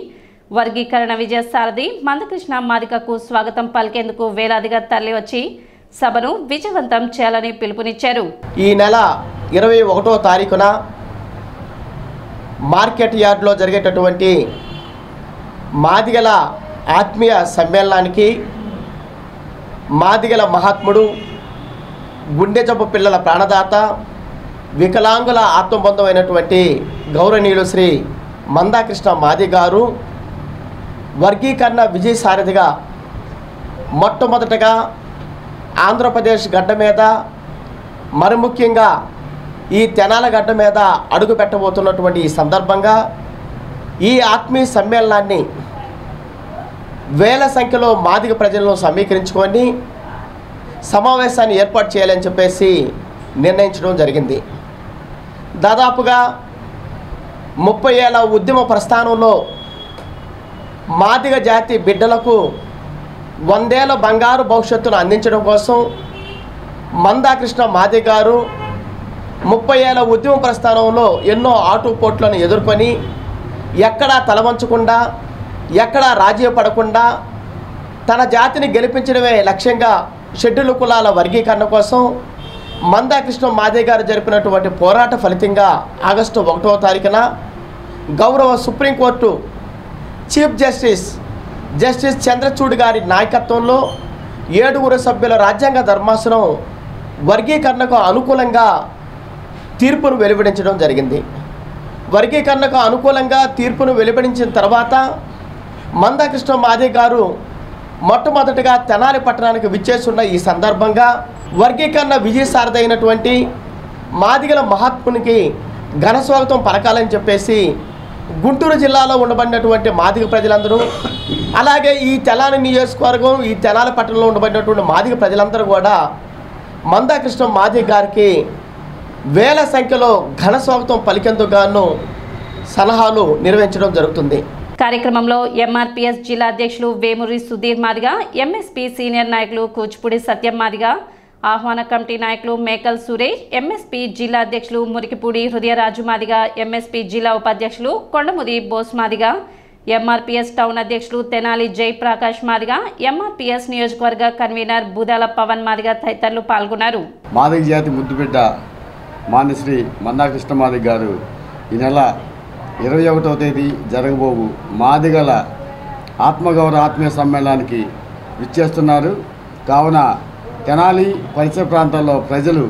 వర్గీకరణ విజయ సారథి మందకృష్ణ మాదిగకు స్వాగతం పలికేందుకు వేలాదిగా తరలివచ్చి సభను విజయవంతం చేయాలని పిలుపునిచ్చారు. ఈ నెల 21వ తారీఖున మార్కెట్ యార్డ్లో జరిగేటటువంటి మాదిగల ఆత్మీయ సమ్మేళనానికి మాదిగల మహాత్ముడు, గుండె జబ్బు పిల్లల ప్రాణదాత, వికలాంగుల ఆత్మబంధమైనటువంటి గౌరవనీయులు శ్రీ మందాకృష్ణ మాది గారు వర్గీకరణ విజయ సారథిగా మొట్టమొదటగా ఆంధ్రప్రదేశ్ గడ్డ మీద, మరి ముఖ్యంగా ఈ తెనాల గడ్డ మీద అడుగు పెట్టబోతున్నటువంటి ఈ సందర్భంగా ఈ ఆత్మీయ సమ్మేళనాన్ని వేల సంఖ్యలో మాదిగ ప్రజలను సమీకరించుకొని సమావేశాన్ని ఏర్పాటు చేయాలని చెప్పేసి నిర్ణయించడం జరిగింది. దాదాపుగా 30 ఏళ్ల ఉద్యమ ప్రస్థానంలో మాదిగ జాతి బిడ్డలకు 100 ఏళ్ల బంగారు భవిష్యత్తును అందించడం కోసం మందాకృష్ణ మాది గారు 30 ఏళ్ల ఉద్యమ ప్రస్థానంలో ఎన్నో ఆటుపోట్లను ఎదుర్కొని ఎక్కడా తలవంచకుండా, ఎక్కడా రాజీ పడకుండా తన జాతిని గెలిపించడమే లక్ష్యంగా షెడ్యూల్ కులాల వర్గీకరణ కోసం మందాకృష్ణ మాది గారు జరిపినటువంటి పోరాట ఫలితంగా ఆగస్టు 1వ తారీఖున గౌరవ సుప్రీంకోర్టు చీఫ్ జస్టిస్ చంద్రచూడ్ గారి నాయకత్వంలో 7 సభ్యుల రాజ్యాంగ ధర్మాసనం వర్గీకరణకు అనుకూలంగా తీర్పును వెలువడించడం జరిగింది. వర్గీకరణకు అనుకూలంగా తీర్పును వెలువడించిన తర్వాత మందాకృష్ణ మాది గారు మొట్టమొదటిగా తెనాలి పట్టణానికి విచ్చేస్తున్న ఈ సందర్భంగా వర్గీకరణ విజయ సారథి అయినటువంటి మాదిగల మహాత్మునికి ఘన స్వాగతం పలకాలని చెప్పేసి గుంటూరు జిల్లాలో ఉండబడినటువంటి మాదిగ ప్రజలందరూ, అలాగే ఈ తెనాలి నియోజకవర్గం, ఈ తెనాలి పట్టణంలో ఉండబడినటువంటి మాదిగ ప్రజలందరూ కూడా మందాకృష్ణ మాది గారికి వేల సంఖ్యలో ఘన స్వాగతం పలికేందుకు గాను సలహాలు నిర్వహించడం జరుగుతుంది. కార్యక్రమంలో ఎంఆర్పీఎస్ జిల్లా అధ్యక్షులు వేమూరి సుధీర్ మాదిగ, ఎంఎస్పీ సీనియర్ నాయకులు కూచిపూడి సత్యం మాదిగ, ఆహ్వాన కమిటీ నాయకులు మేకల్ సురేష్, ఎంఎస్పీ జిల్లా అధ్యక్షులు మురికిపూడి హృదయరాజు మాదిగ, ఎంఎస్పీ జిల్లా ఉపాధ్యక్షులు కొండముది బోస్ మాదిగ, ఎంఆర్పీఎస్ టౌన్ అధ్యక్షులు తెనాలి జయప్రకాష్ మాదిగ, ఎంఆర్పీఎస్ నియోజకవర్గ కన్వీనర్ బుదాల పవన్ మాదిగ తదితరులు పాల్గొన్నారు. మాదిగ జాతి ముద్దుబిడ్డ మాన్యశ్రీ మందాకృష్ణ మాదిగ గారు ఈ నెల 21వ తేదీ జరగబోవు మాదిగల ఆత్మగౌరవ ఆత్మీయ సమ్మేళనానికి విచ్చేస్తున్నారు. కావున తెనాలి పరిసర ప్రాంతాల్లో ప్రజలు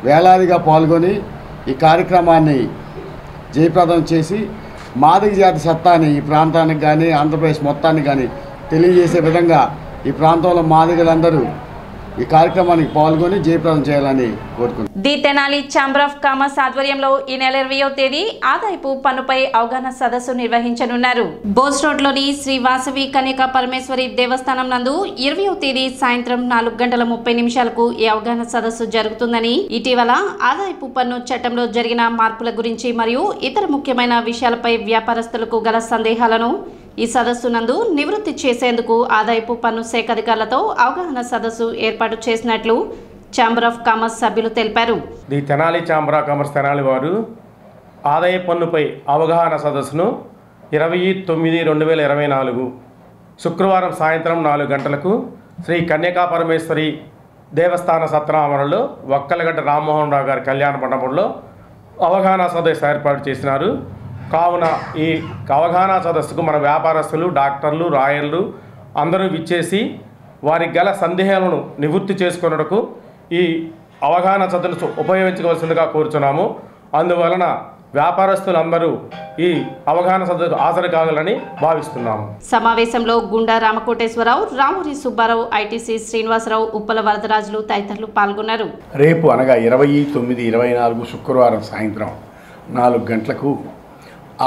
వేలాదిగా పాల్గొని ఈ కార్యక్రమాన్ని జయప్రదం చేసి మాదిగ జాతి సత్తాని ఈ ప్రాంతానికి కానీ ఆంధ్రప్రదేశ్ మొత్తానికి కానీ తెలియజేసే విధంగా ఈ ప్రాంతంలో మాదిగలందరూ ఈ కార్యక్రమానికి పాల్గొని జయప్రదం చేయాలని కోరుకుంటున్నాను. The Tenali chamber of commerce ఆధ్వర్యంలో ఈ నెల 20వ తేదీ ఆదాయపు పన్నుపై అవగాహన సదస్సు నిర్వహించనున్నారు. బోస్ రోడ్లోని శ్రీ వాసవి కన్యకా పరమేశ్వరి దేవస్థానం నందు 20వ తేదీ సాయంత్రం 4:30 ఈ అవగాహన సదస్సు జరుగుతుందని, ఇటీవల ఆదాయపు పన్ను చట్టంలో జరిగిన మార్పుల గురించి మరియు ఇతర ముఖ్యమైన విషయాలపై వ్యాపారస్తులకు గల సందేహాలను ఈ సదస్సు నందు నివృత్తి చేసేందుకు ఆదాయపు పన్ను శాఖ అధికారులతో అవగాహన సదస్సు ఏర్పాటు చేసినట్లు ఛాంబర్ ఆఫ్ కామర్స్ సభ్యులు తెలిపారు. The Tenali chamber of commerce Tenali వారు ఆదాయ పన్నుపై అవగాహన సదస్సును 20/9/2024 శుక్రవారం సాయంత్రం 4 గంటలకు శ్రీ కన్యకా పరమేశ్వరి దేవస్థాన సత్రావరణలో వక్కలగడ్డ రామ్మోహన్ రావు గారి కళ్యాణ మండపంలో అవగాహన సదస్సు ఏర్పాటు చేసినారు. కావున ఈ అవగాహన సదస్సుకు మన వ్యాపారస్తులు, డాక్టర్లు, రాయర్లు అందరూ విచ్చేసి వారికి గల సందేహాలను నివృత్తి చేసుకున్నకు ఈ అవగాహన సదస్సు ఉపయోగించవలసిందిగా కోరుచున్నాము. అందువలన వ్యాపారస్తులందరూ ఈ అవగాహన సదస్సు హాజరు కావాలని భావిస్తున్నాము. సమావేశంలో గుండా రామకోటేశ్వరరావు, రామూరి సుబ్బారావు, ఐటీసీ శ్రీనివాసరావు, ఉప్పల వరదరాజులు తదితరులు పాల్గొన్నారు. రేపు అనగా 20/9/24 శుక్రవారం సాయంత్రం 4 గంటలకు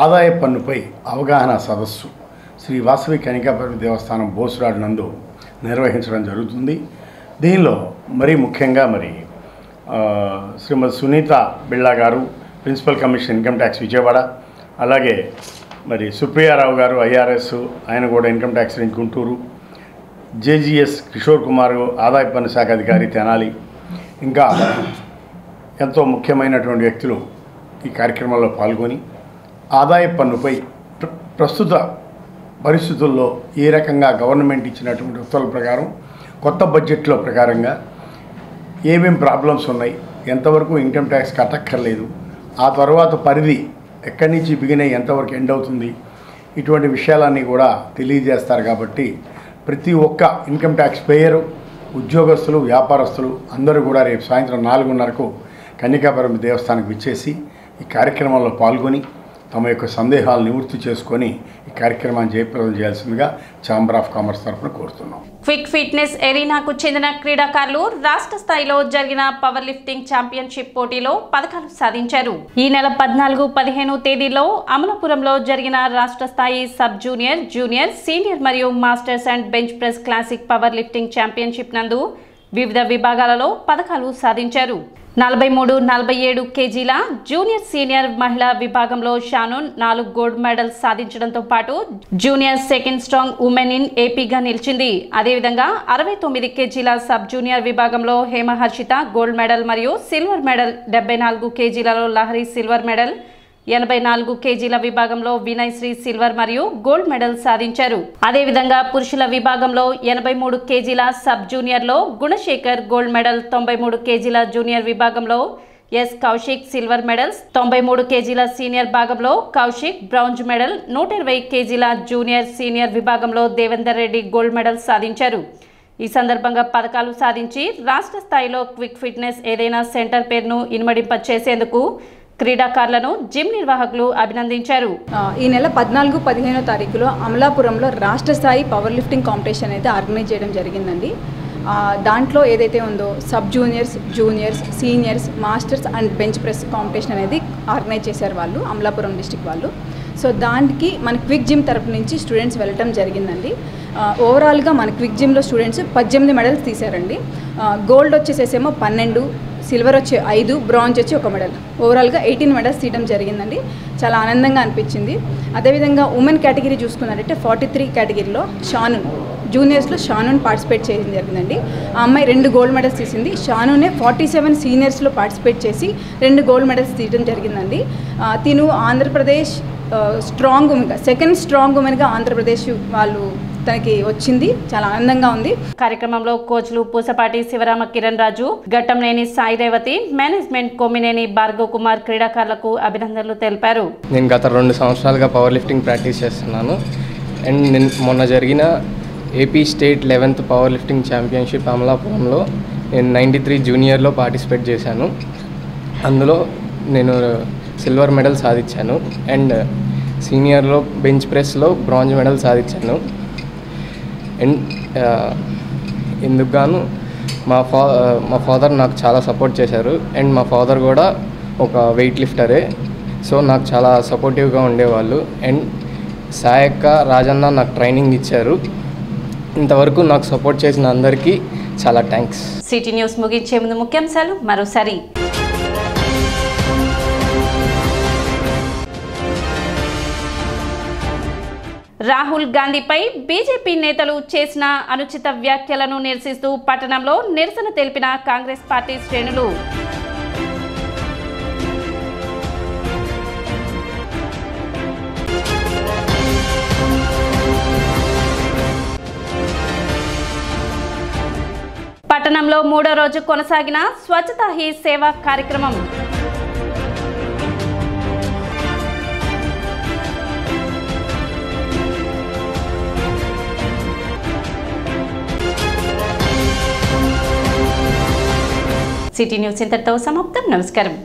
ఆదాయ పన్నుపై అవగాహన సదస్సు శ్రీ వాసవి కన్యకాపరమేశ్వరి దేవస్థానం బోసురాడు నందు నిర్వహించడం జరుగుతుంది. దీనిలో మరీ ముఖ్యంగా శ్రీమతి Sunitha Billa garu, principal commissioner income tax Vijayawada, అలాగే సుప్రియారావు గారు ఐఆర్ఎస్, ఆయన కూడా income tax range Guntur, JGS Kishore Kumar ఆదాయ పన్ను శాఖ అధికారి తెనాలి, ఇంకా ఎంతో ముఖ్యమైనటువంటి వ్యక్తులు ఈ కార్యక్రమంలో పాల్గొని ఆదాయ పన్నుపై ప్రస్తుత పరిస్థితుల్లో ఏ రకంగా గవర్నమెంట్ ఇచ్చినటువంటి ఉత్తర్వుల ప్రకారం కొత్త బడ్జెట్లో ప్రకారంగా ఏమేం ప్రాబ్లమ్స్ ఉన్నాయి, ఎంతవరకు ఇన్కమ్ ట్యాక్స్ కట్టక్కర్లేదు, ఆ తర్వాత పరిధి ఎక్కడి నుంచి బిగిన్ అయ్యి ఎంతవరకు ఎండ్ అవుతుంది, ఇటువంటి విషయాలన్నీ కూడా తెలియజేస్తారు. కాబట్టి ప్రతి ఒక్క ఇన్కమ్ ట్యాక్స్ పేయరు, ఉద్యోగస్తులు, వ్యాపారస్తులు అందరూ కూడా రేపు సాయంత్రం 4:30 కన్యకాపరమేశ్వరి దేవస్థానానికి విచ్చేసి ఈ కార్యక్రమంలో పాల్గొని తమ యొక్క సందేహాలు నివృత్తి చేసుకొని ఈ కార్యక్రమాన్ని జయప్రదం చేయాల్సిందిగా ఛాంబర్ ఆఫ్ కామర్స్ తరఫున కోరుతున్నాం. క్విక్ ఫిట్నెస్ ఎరీనాకు చెందిన క్రీడాకారులు రాష్ట్ర స్థాయిలో జరిగిన పవర్ లిఫ్టింగ్ ఛాంపియన్షిప్ పోటీలో పతకాలు సాధించారు. ఈ నెల 14, 15 తేదీల్లో అమలాపురంలో జరిగిన రాష్ట్ర స్థాయి సబ్ జూనియర్, జూనియర్, సీనియర్ మరియు masters and bench press classic power lifting championship నందు వివిధ విభాగాలలో పతకాలు సాధించారు. 43, 47 కేజీల జూనియర్ సీనియర్ మహిళా విభాగంలో షానూన్ 4 గోల్డ్ మెడల్స్ సాధించడంతో పాటు junior second strong women in ఏపీగా నిలిచింది. అదేవిధంగా 69 కేజీల సబ్ జూనియర్ విభాగంలో హేమహర్షిత గోల్డ్ మెడల్ మరియు సిల్వర్ మెడల్, 74 కేజీలలో లహరి సిల్వర్ మెడల్, 84 కేజీల విభాగంలో వినయ్ శ్రీ సిల్వర్ మరియు గోల్డ్ మెడల్ సాధించారు. అదేవిధంగా పురుషుల విభాగంలో 83 కేజీల సబ్ జూనియర్లో గుణశేఖర్ గోల్డ్ మెడల్, 93 కేజీల జూనియర్ విభాగంలో ఎస్ కౌశిక్ సిల్వర్ మెడల్స్, 93 కేజీల సీనియర్ భాగంలో కౌశిక్ బ్రౌంజ్ మెడల్, 120 కేజీల జూనియర్ సీనియర్ విభాగంలో దేవేందర్ రెడ్డి గోల్డ్ మెడల్ సాధించారు. ఈ సందర్భంగా పథకాలు సాధించి రాష్ట్ర స్థాయిలో క్విక్ ఫిట్నెస్ ఏదైనా సెంటర్ పేరును ఇనుమడింప చేసేందుకు క్రీడాకారులను జిమ్ నిర్వాహకులు అభినందించారు. ఈ నెల 14, 15 తారీఖులో అమలాపురంలో రాష్ట్ర స్థాయి పవర్ లిఫ్టింగ్ కాంపిటీషన్ అయితే ఆర్గనైజ్ చేయడం జరిగిందండి. దాంట్లో ఏదైతే ఉందో sub juniors, juniors, seniors, masters and bench press competition అనేది ఆర్గనైజ్ చేశారు వాళ్ళు, అమలాపురం డిస్టిక్ వాళ్ళు. సో దానికి మన క్విక్ జిమ్ తరపు నుంచి స్టూడెంట్స్ వెళ్ళటం జరిగిందండి. ఓవరాల్గా మన క్విక్ జిమ్లో స్టూడెంట్స్ 18 మెడల్స్ తీశారండి. గోల్డ్ వచ్చేసేమో 12, సిల్వర్ వచ్చి 5, బ్రాంజ్ వచ్చి 1 మెడల్. ఓవరాల్గా 18 మెడల్స్ తీయడం జరిగిందండి. చాలా ఆనందంగా అనిపించింది. అదేవిధంగా ఉమెన్ కేటగిరీ చూసుకున్నారంటే 43 కేటగిరీలో షానున్ జూనియర్స్లో షానున్ పార్టిసిపేట్ చేయడం జరిగిందండి. ఆ అమ్మాయి 2 గోల్డ్ మెడల్స్ తీసింది. షానునే 47 సీనియర్స్లో పార్టిసిపేట్ చేసి 2 గోల్డ్ మెడల్స్ తీయడం జరిగిందండి. తిను ఆంధ్రప్రదేశ్ స్ట్రాంగ్ ఉమెన్గా, సెకండ్ స్ట్రాంగ్ ఉమెన్గా ఆంధ్రప్రదేశ్ వాళ్ళు తనకి వచ్చింది. చాలా ఆనందంగా ఉంది. కార్యక్రమంలో కోచ్లు పూసపాటి శివరామ కిరణ్ రాజు, ఘట్టంనేని సాయి రేవతి, మేనేజ్మెంట్ కొమ్మినేని భార్గవ్ కుమార్ క్రీడాకారులకు అభినందనలు తెలిపారు. నేను గత 2 సంవత్సరాలుగా పవర్ లిఫ్టింగ్ ప్రాక్టీస్ చేస్తున్నాను. అండ్ మొన్న జరిగిన AP state 11th power lifting championship అమలాపురంలో నేను 93 జూనియర్లో పార్టిసిపేట్ చేశాను. అందులో నేను సిల్వర్ మెడల్ సాధించాను. అండ్ సీనియర్లో బెంచ్ ప్రెస్లో బ్రాంజ్ మెడల్ సాధించాను. అండ్ ఇందుకు గాను మా ఫాదర్ నాకు చాలా సపోర్ట్ చేశారు. అండ్ మా ఫాదర్ కూడా ఒక వెయిట్ లిఫ్టరే, సో నాకు చాలా సపోర్టివ్గా ఉండేవాళ్ళు. అండ్ సాయక్క, రాజన్న నాకు ట్రైనింగ్ ఇచ్చారు. ఇంతవరకు నాకు సపోర్ట్ చేసిన అందరికీ చాలా థ్యాంక్స్. సిటీ న్యూస్ ముగించే ముందు ముఖ్యాంశాలు మరోసారి. రాహుల్ గాంధీపై బీజేపీ నేతలు చేసిన అనుచిత వ్యాఖ్యలను నిరసిస్తూ పట్టణంలో నిరసన తెలిపిన కాంగ్రెస్ పార్టీ శ్రేణులు. పట్టణంలో 3వ రోజు కొనసాగిన స్వచ్ఛతా హీ సేవా కార్యక్రమం. సిటీ న్యూస్ ఇంతటితో సమాప్తం. నమస్కారం.